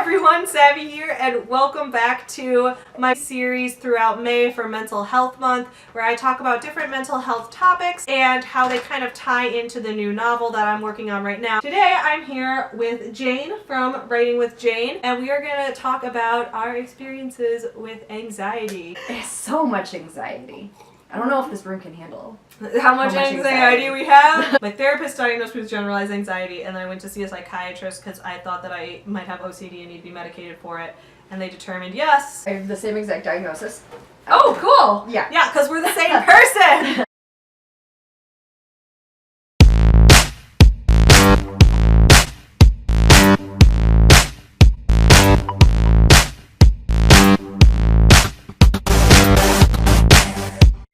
everyone, Savvy here, and welcome back to my series throughout May for Mental Health Month, where I talk about different mental health topics and how they kind of tie into the new novel that I'm working on right now. Today I'm here with Jane from Writing with Jane, and we are going to talk about our experiences with anxiety. There's so much anxiety. I don't know if this room can handle how much anxiety we have. My therapist diagnosed me with generalized anxiety, and then I went to see a psychiatrist because I thought that I might have OCD and need to be medicated for it. And they determined, yes. I have the same exact diagnosis. Oh, cool. Yeah. Yeah, because we're the same person.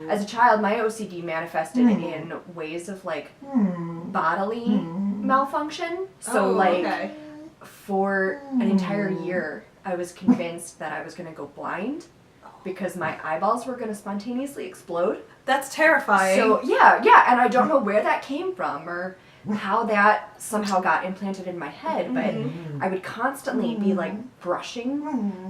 As a child, my OCD manifested in ways of like bodily malfunction. So for an entire year, I was convinced that I was going to go blind because my eyeballs were going to spontaneously explode. That's terrifying. So yeah, and I don't know where that came from or how that somehow got implanted in my head, but I would constantly be like brushing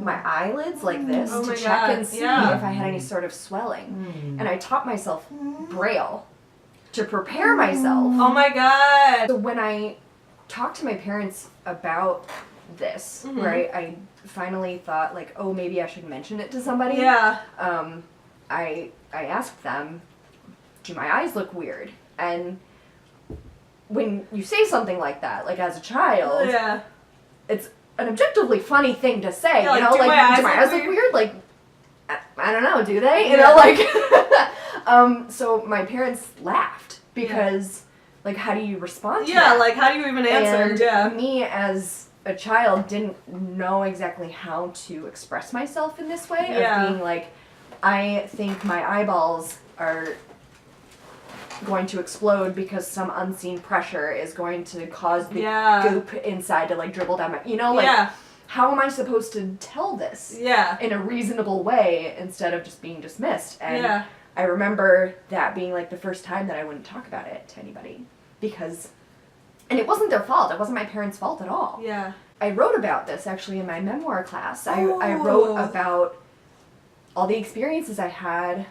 my eyelids like this to check and see if I had any sort of swelling. And I taught myself Braille to prepare myself. Oh my god. So when I talked to my parents about this, where I finally thought like, oh, maybe I should mention it to somebody. Yeah. I asked them, do my eyes look weird? And when you say something like that, like as a child, it's an objectively funny thing to say. Yeah, you know, do my eyes look weird? Like, I don't know, do they? You know, like, so my parents laughed because, like, how do you respond to that? Yeah, like, how do you even answer? And me as a child didn't know exactly how to express myself in this way of being like, I think my eyeballs are going to explode because some unseen pressure is going to cause the goop inside to like dribble down my, you know, like how am I supposed to tell this in a reasonable way instead of just being dismissed? And I remember that being like the first time that I wouldn't talk about it to anybody because, and it wasn't their fault. It wasn't my parents' fault at all. Yeah. I wrote about this actually in my memoir class. I wrote about all the experiences I had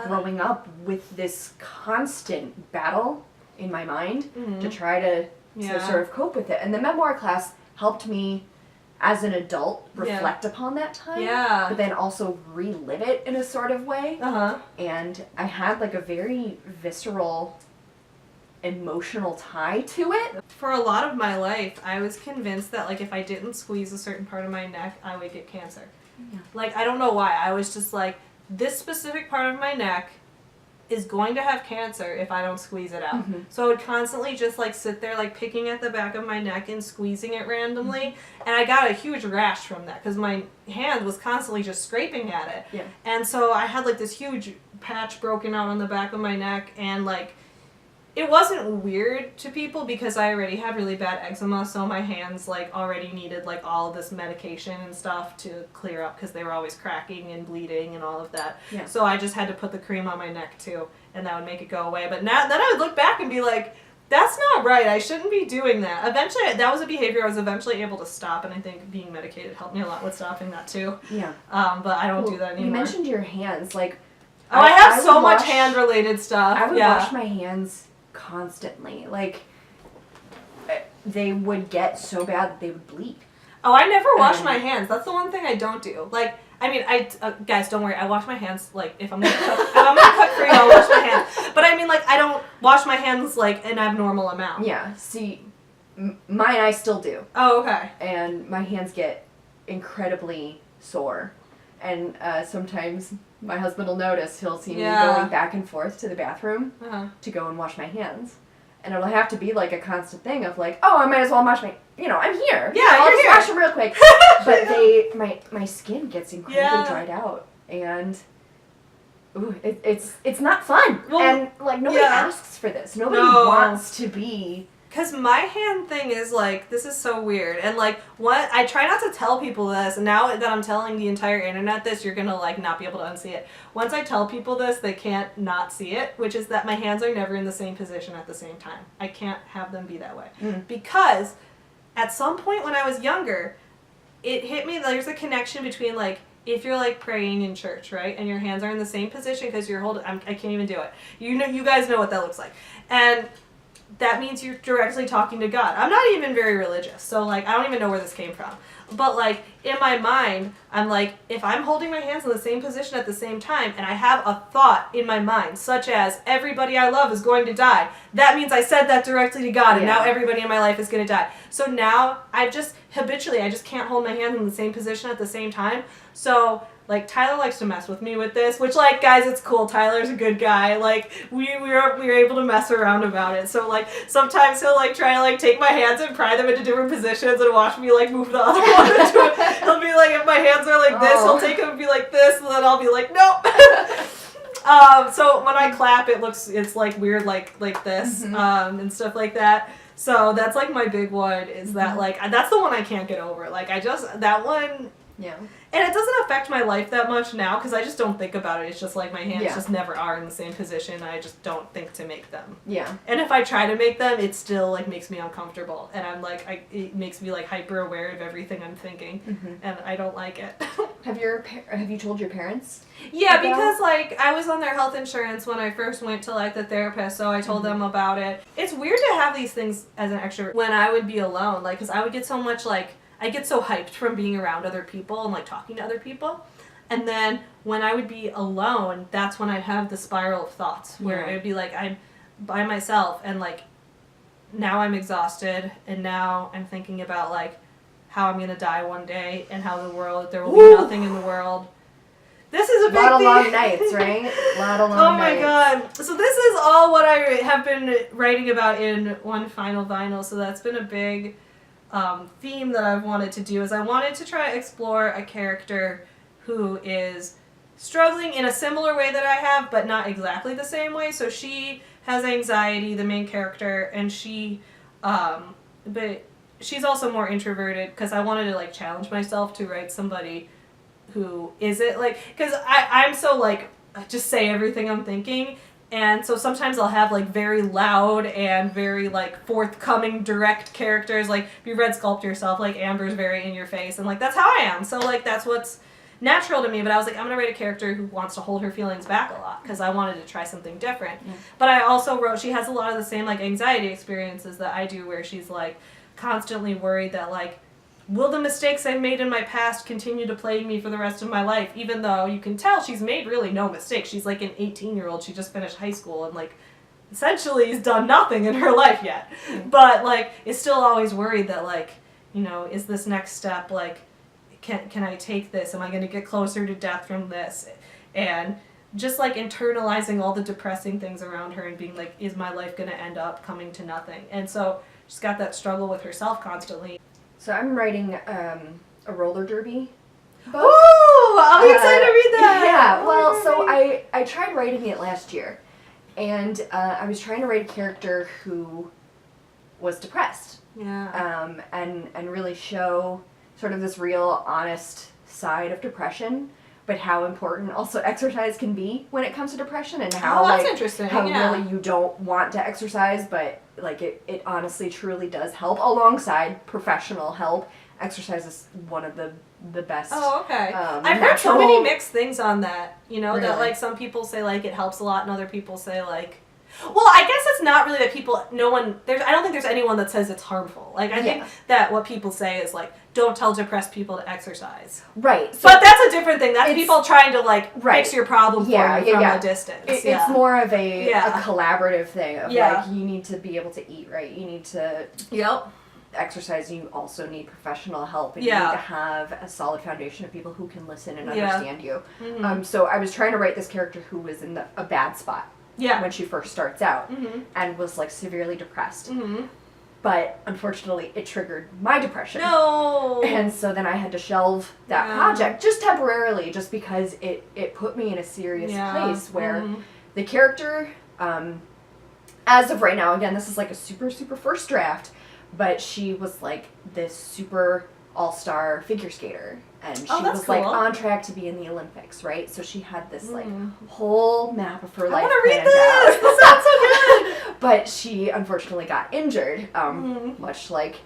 growing up with this constant battle in my mind to try to sort of cope with it. And the memoir class helped me as an adult reflect upon that time, but then also relive it in a sort of way. And I had like a very visceral, emotional tie to it. For a lot of my life, I was convinced that like if I didn't squeeze a certain part of my neck, I would get cancer. Like, I don't know why. I was just like, this specific part of my neck is going to have cancer if I don't squeeze it out. So I would constantly just like sit there like picking at the back of my neck and squeezing it randomly. And I got a huge rash from that because my hand was constantly just scraping at it. And so I had like this huge patch broken out on the back of my neck, and like it wasn't weird to people because I already had really bad eczema, so my hands like already needed like all of this medication and stuff to clear up because they were always cracking and bleeding and all of that. So I just had to put the cream on my neck too, and that would make it go away. But now then I would look back and be like, that's not right. I shouldn't be doing that. Eventually, that was a behavior I was eventually able to stop, and I think being medicated helped me a lot with stopping that too. But I don't do that anymore. You mentioned your hands, like. Oh, I have so much hand-related stuff. I would wash my hands constantly. Like, they would get so bad that they would bleed. Oh, I never wash my hands. That's the one thing I don't do. Like, I mean, guys, don't worry. I wash my hands, like, if I'm gonna cook for you, I'll wash my hands. But I mean, like, I don't wash my hands, like, an abnormal amount. Yeah, see, mine I still do. Oh, okay. And my hands get incredibly sore. And sometimes my husband will notice. He'll see me going back and forth to the bathroom to go and wash my hands. And it'll have to be like a constant thing of like, oh, I might as well wash my, you know, I'm here. Yeah, I'll you're just here. wash them real quick. But my skin gets incredibly dried out. And it's not fun. Well, and like nobody asks for this. Nobody wants to be. Because my hand thing is like, this is so weird. And like, what I try not to tell people this, and now that I'm telling the entire internet this, you're gonna like not be able to unsee it. Once I tell people this, they can't not see it, which is that my hands are never in the same position at the same time. I can't have them be that way. Because at some point when I was younger, it hit me, there's a connection between, like, if you're, like, praying in church, right, and your hands are in the same position because you're holding, I can't even do it. You guys know what that looks like. And that means you're directly talking to God. I'm not even very religious, so, like, I don't even know where this came from. But, like, in my mind, I'm like, if I'm holding my hands in the same position at the same time, and I have a thought in my mind, such as, everybody I love is going to die, that means I said that directly to God, and now everybody in my life is going to die. So now, I just can't hold my hands in the same position at the same time. So, like, Tyler likes to mess with me with this, which, like, guys, it's cool. Tyler's a good guy. Like, we were able to mess around about it. So, like, sometimes he'll, like, try to, like, take my hands and pry them into different positions and watch me, like, move the other one into it. He'll be like, if my hands are like this, he'll take them and be like this, and then I'll be like, nope. So when I clap, it's, like, weird, like this, and stuff like that. So that's, like, my big one is that, like, that's the one I can't get over. Like, that one... Yeah. And it doesn't affect my life that much now because I just don't think about it. It's just like my hands just never are in the same position. And I just don't think to make them. Yeah. And if I try to make them, it still like makes me uncomfortable. And I'm like, it makes me like hyper aware of everything I'm thinking. And I don't like it. Have you told your parents? Yeah, because like I was on their health insurance when I first went to like the therapist, so I told them about it. It's weird to have these things as an extrovert when I would be alone, like because I would get so much like I get so hyped from being around other people and like talking to other people. And then when I would be alone, that's when I'd have the spiral of thoughts where it would be like I'm by myself and like now I'm exhausted and now I'm thinking about like how I'm going to die one day and how there will be nothing in the world. This is a big lot of thing. long nights, right? A lot of long nights. Oh my god. So this is all what I have been writing about in One Final Vinyl. So that's been a big theme that I've wanted to do is I wanted to try to explore a character who is struggling in a similar way that I have, but not exactly the same way. So she has anxiety, the main character, and but she's also more introverted because I wanted to like challenge myself to write somebody who isn't like, because I'm so like, just say everything I'm thinking. And so sometimes I'll have, like, very loud and very, like, forthcoming, direct characters. Like, if you read Sculpt Yourself, like, Amber's very in your face. And, like, that's how I am. So, like, that's what's natural to me. But I was like, I'm going to write a character who wants to hold her feelings back a lot. Because I wanted to try something different. Yeah. But I also wrote, she has a lot of the same, like, anxiety experiences that I do. Where she's, like, constantly worried that, like, will the mistakes I've made in my past continue to plague me for the rest of my life? Even though you can tell she's made really no mistakes. She's like an 18-year-old. She just finished high school and like essentially has done nothing in her life yet. But like is still always worried that like, you know, is this next step like, can I take this? Am I going to get closer to death from this? And just like internalizing all the depressing things around her and being like, is my life going to end up coming to nothing? And so she's got that struggle with herself constantly. So I'm writing a roller derby book. Ooh, I'm excited to read that. Yeah, well, so I tried writing it last year, and I was trying to write a character who was depressed. Yeah. And really show sort of this real, honest side of depression, but how important also exercise can be when it comes to depression, and how that's interesting. How really you don't want to exercise, but like it honestly truly does help alongside professional help. Exercise is one of the best. Oh, okay. I've heard so many mixed things on that. You know, that like some people say like it helps a lot, and other people say like, well, I guess it's not really that I don't think there's anyone that says it's harmful. Like, I think that what people say is, like, don't tell depressed people to exercise. Right. So but that's a different thing. That's people trying to, like, fix your problem for you from a distance. It's more of a collaborative thing of, like, you need to be able to eat right. You need to exercise. You also need professional help. And you need to have a solid foundation of people who can listen and understand you. Mm-hmm. So I was trying to write this character who was in a bad spot. Yeah. When she first starts out, and was like severely depressed. Mm-hmm. But unfortunately, it triggered my depression. No. And so then I had to shelve that project just temporarily, just because it put me in a serious place where the character, as of right now, again, this is like a super, super first draft, but she was like this super all-star figure skater. And she was like on track to be in the Olympics, right? So she had this like whole map of her life. I want to read this. This sounds so good. But she unfortunately got injured, much like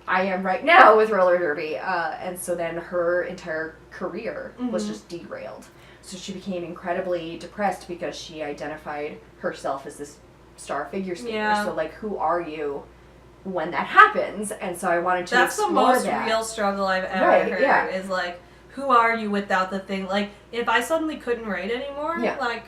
I am right now with roller derby. And so then her entire career was just derailed. So she became incredibly depressed because she identified herself as this star figure skater. Yeah. So, like, who are you when that happens? And so I wanted to explore that. That's the most real struggle I've ever heard, is, like, who are you without the thing? Like, if I suddenly couldn't write anymore, like,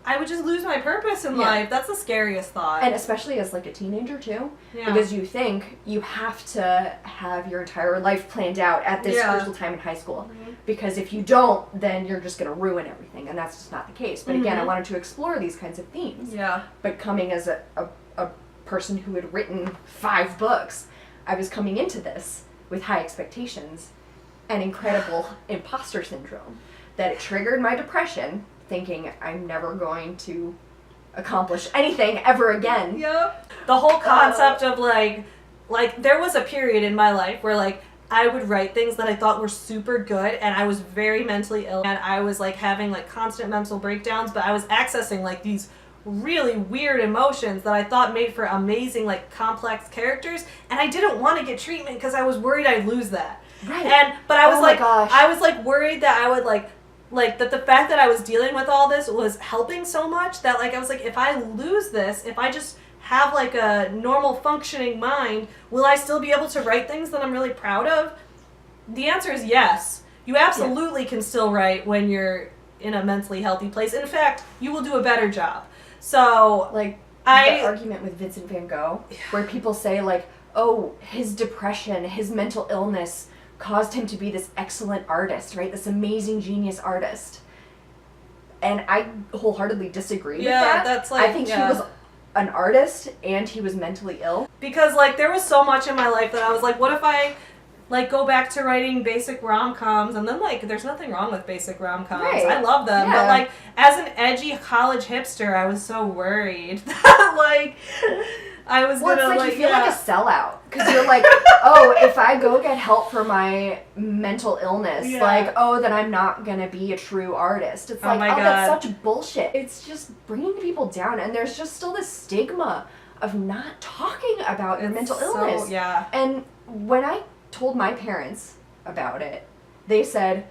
I would just lose my purpose in life. That's the scariest thought. And especially as, like, a teenager, too. Because you think you have to have your entire life planned out at this crucial time in high school. Because if you don't, then you're just going to ruin everything. And that's just not the case. But again, I wanted to explore these kinds of themes. But coming as a person who had written 5 books, I was coming into this with high expectations and incredible imposter syndrome. That it triggered my depression, thinking I'm never going to accomplish anything ever again. The whole concept of like there was a period in my life where like I would write things that I thought were super good, and I was very mentally ill, and I was like having like constant mental breakdowns, but I was accessing like these really weird emotions that I thought made for amazing like complex characters, and I didn't want to get treatment because I was worried I'd lose that. But I was I was like worried that I would like that the fact that I was dealing with all this was helping so much that like I was like, if I lose this, if I just have like a normal functioning mind, will I still be able to write things that I'm really proud of? The answer is yes. You absolutely can still write when you're in a mentally healthy place. In fact, you will do a better job. So like the argument with Vincent van Gogh, where people say like, oh, his depression, his mental illness caused him to be this excellent artist, right? This amazing genius artist. And I wholeheartly disagree with that. That's like, I think he was an artist and he was mentally ill. Because like there was so much in my life that I was like, what if I like go back to writing basic rom-coms? And then like there's nothing wrong with basic rom-coms. I love them. But like as an edgy college hipster, I was so worried that like I was gonna it's like you feel like a sellout because you're like, oh, if I go get help for my mental illness, like, oh, then I'm not gonna be a true artist. It's like, oh, that's such bullshit. It's just bringing people down, and there's just still this stigma of not talking about your mental illness. And when I told my parents about it, they said,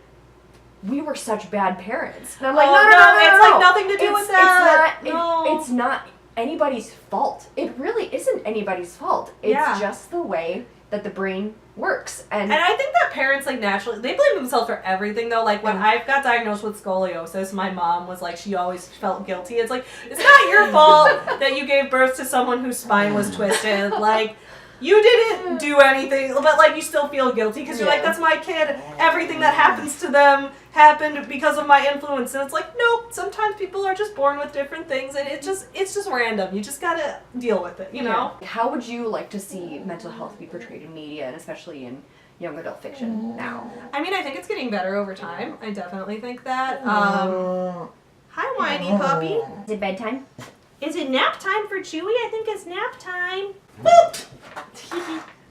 we were such bad parents. And I'm like, no, it's like nothing to do with that. It's not anybody's fault. It really isn't anybody's fault. It's just the way that the brain works. And I think that parents like naturally, they blame themselves for everything though. Like when I got diagnosed with scoliosis, my mom was like, she always felt guilty. It's like, it's not your fault that you gave birth to someone whose spine was twisted. Like, you didn't do anything, but like you still feel guilty because you're like, that's my kid. Everything that happens to them happened because of my influence. And it's like, nope, sometimes people are just born with different things, and it's just random. You just gotta deal with it, you know? How would you like to see mental health be portrayed in media, and especially in young adult fiction now? I mean, I think it's getting better over time. I definitely think that. Hi, whiny puppy. Is it bedtime? Is it nap time for Chewie? I think it's nap time. Boop!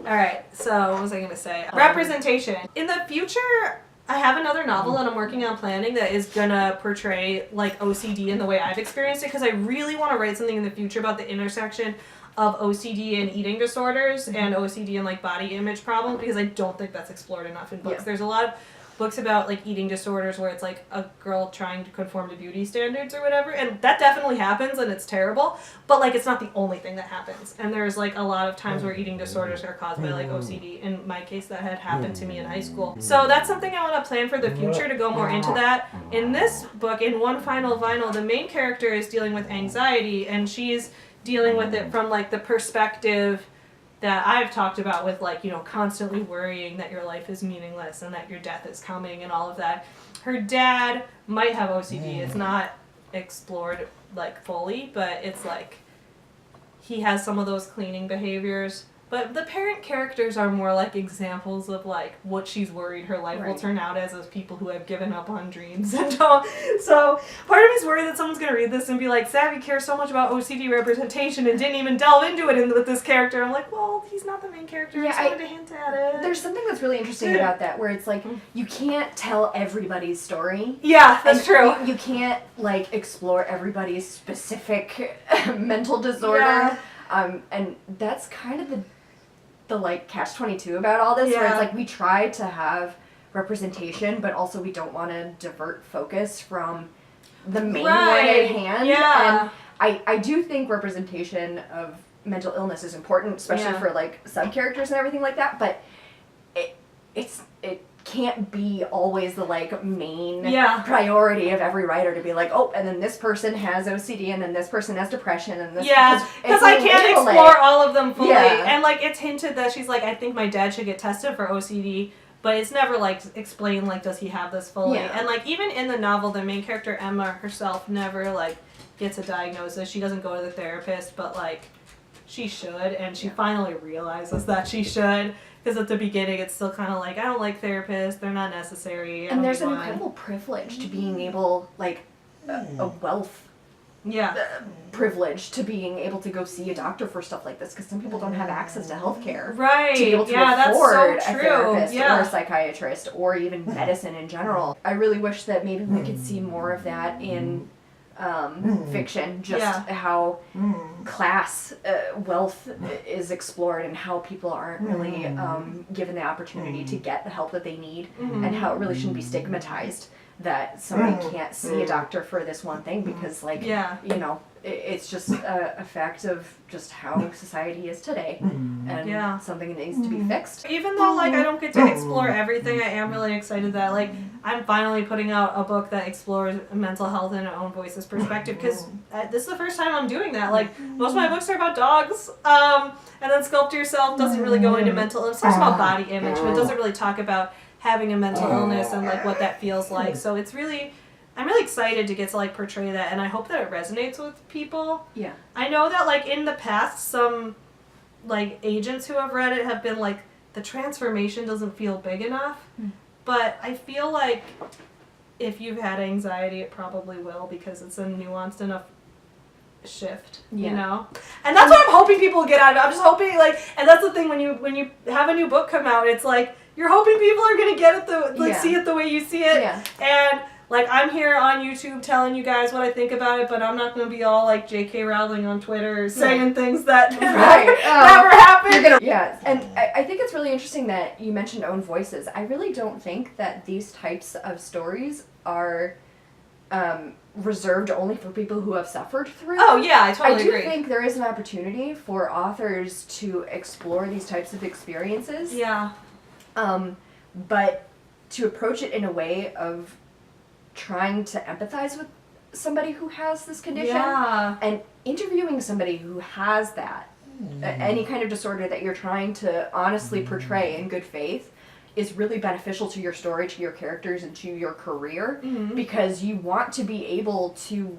Alright, so what was I going to say? Representation. In the future, I have another novel that I'm working on planning that is going to portray like OCD in the way I've experienced it, because I really want to write something in the future about the intersection of OCD and eating disorders and OCD and like body image problems, because I don't think that's explored enough in books. There's a lot of books about like eating disorders where it's like a girl trying to conform to beauty standards or whatever, and that definitely happens and it's terrible, but like it's not the only thing that happens. And there's like a lot of times where eating disorders are caused by like OCD. In my case, that had happened to me in high school. So that's something I want to plan for the future, to go more into that. In this book, in One Final Vinyl, the main character is dealing with anxiety, and she's dealing with it from like the perspective that I've talked about with like, you know, constantly worrying that your life is meaningless and that your death is coming and all of that. Her dad might have OCD. It's not explored like fully, but it's like he has some of those cleaning behaviors. But the parent characters are more like examples of like what she's worried her life will turn out as people who have given up on dreams and all. So part of me is worried that someone's going to read this and be like, Savvy cares so much about OCD representation and didn't even delve into it with this character. I'm like, well, he's not the main character. I just wanted to hint at it. There's something that's really interesting about that, where it's like, you can't tell everybody's story. Yeah, that's true. You can't like explore everybody's specific mental disorder. And that's kind of the like catch-22 about all this, where Yeah. it's like we try to have representation, but also we don't want to divert focus from the main one at hand. Yeah. And I do think representation of mental illness is important, especially for like sub-characters and everything like that, but it can't be always the like main priority of every writer to be like, oh, and then this person has OCD, and then this person has depression, and this because I can't explore all of them fully. And like it's hinted that she's like, I think my dad should get tested for OCD, but it's never like explained like, does he have this fully? And like even in the novel, the main character Emma herself never like gets a diagnosis. She doesn't go to the therapist, but like she should, and she finally realizes that she should. Because at the beginning, it's still kind of like, I don't like therapists, they're not necessary. And there's an incredible privilege to being able, like, a wealth privilege to being able to go see a doctor for stuff like this, because some people don't have access to healthcare. Right. To be able to afford a therapist or Yeah. a psychiatrist or even medicine in general. I really wish that maybe we could see more of that in fiction, just how class, wealth is explored, and how people aren't really given the opportunity to get the help that they need, and how it really shouldn't be stigmatized that somebody can't see a doctor for this one thing, because like, you know, it's just a fact of just how society is today, and something that needs to be fixed. Even though like I don't get to explore everything, I am really excited that like I'm finally putting out a book that explores mental health in our own voices perspective, because this is the first time I'm doing that. Like most of my books are about dogs, and then Sculpt Yourself doesn't really go into mental illness. It talks about body image, but it doesn't really talk about having a mental illness and like what that feels like. So it's really, I'm really excited to get to like portray that, and I hope that it resonates with people. Yeah. I know that like in the past, some like agents who have read it have been like, the transformation doesn't feel big enough. But I feel like if you've had anxiety, it probably will, because it's a nuanced enough shift, you know? And that's what I'm hoping people will get out of it. I'm just hoping like, and that's the thing when you have a new book come out, it's like, you're hoping people are gonna get it see it the way you see it. And like I'm here on YouTube telling you guys what I think about it, but I'm not gonna be all like J.K. Rowling on Twitter saying things that never happened. And I think it's really interesting that you mentioned own voices. I really don't think that these types of stories are reserved only for people who have suffered through. Oh yeah, I totally agree. I do think there is an opportunity for authors to explore these types of experiences. Yeah. But to approach it in a way of trying to empathize with somebody who has this condition, and interviewing somebody who has that, any kind of disorder that you're trying to honestly portray in good faith, is really beneficial to your story, to your characters, and to your career, because you want to be able to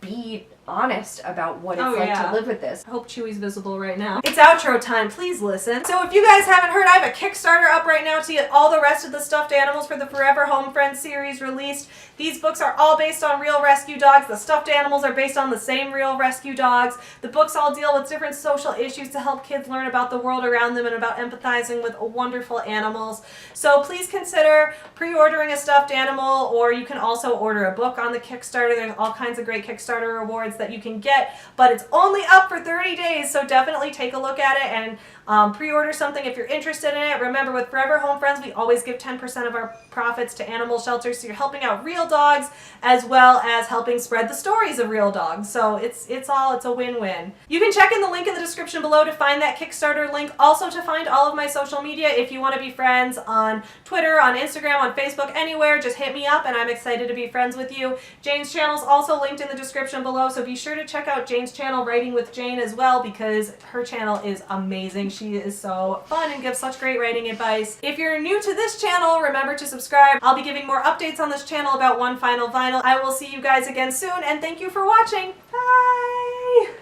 be honest about what it's like to live with this. I hope Chewy's visible right now. It's outro time, please listen. So if you guys haven't heard, I have a Kickstarter up right now to get all the rest of the stuffed animals for the Forever Home Friends series released. These books are all based on real rescue dogs. The stuffed animals are based on the same real rescue dogs. The books all deal with different social issues to help kids learn about the world around them and about empathizing with wonderful animals. So please consider pre-ordering a stuffed animal, or you can also order a book on the Kickstarter. There's all kinds of great Kickstarter rewards that you can get, but it's only up for 30 days, so definitely take a look at it and pre-order something if you're interested in it. Remember, with Forever Home Friends, we always give 10% of our profits to animal shelters, so you're helping out real dogs as well as helping spread the stories of real dogs. So it's a win-win. You can check in the link in the description below to find that Kickstarter link, also to find all of my social media. If you want to be friends on Twitter, on Instagram, on Facebook, anywhere, just hit me up and I'm excited to be friends with you. Jane's channel is also linked in the description below, so be sure to check out Jane's channel, Writing with Jane, as well, because her channel is amazing. She is so fun and gives such great writing advice. If you're new to this channel, remember to subscribe. I'll be giving more updates on this channel about One Final Vinyl. I will see you guys again soon, and thank you for watching. Bye!